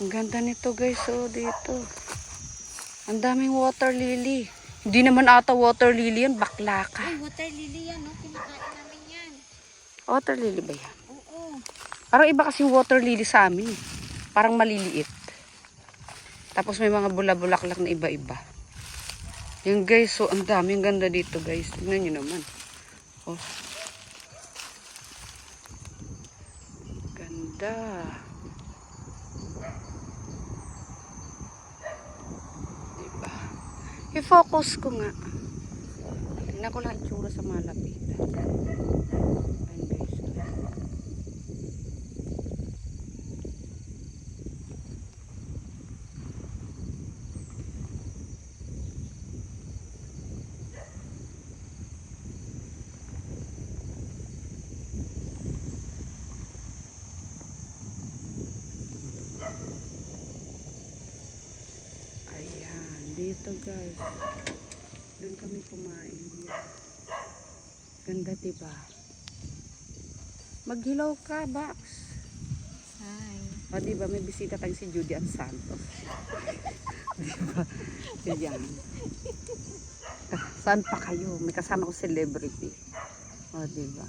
Ang ganda nito guys, oh, dito. Ang daming water lily. Hindi naman ata water lily yan, bakla ka. Ay, water lily yan, no? Kinakain namin yan. Water lily ba yan? Oo. Parang iba kasi water lily sa amin. Parang maliliit. Tapos may mga bula-bulaklak na iba-iba. Yan guys, so ang dami, ang ganda dito guys. Tignan nyo naman. Oh. Ganda. Diba? I-focus ko nga. Tingnan ko lang itsura sa malapitan. Ayan guys. Ayan, dito guys. Doon kami kumain. Ganda diba? Maghilaw ka, Bax. Hi. O diba, may bisita tayong si Judy Ann Santos. Diba? Yan. Saan pa kayo? May kasama ko celebrity. O diba?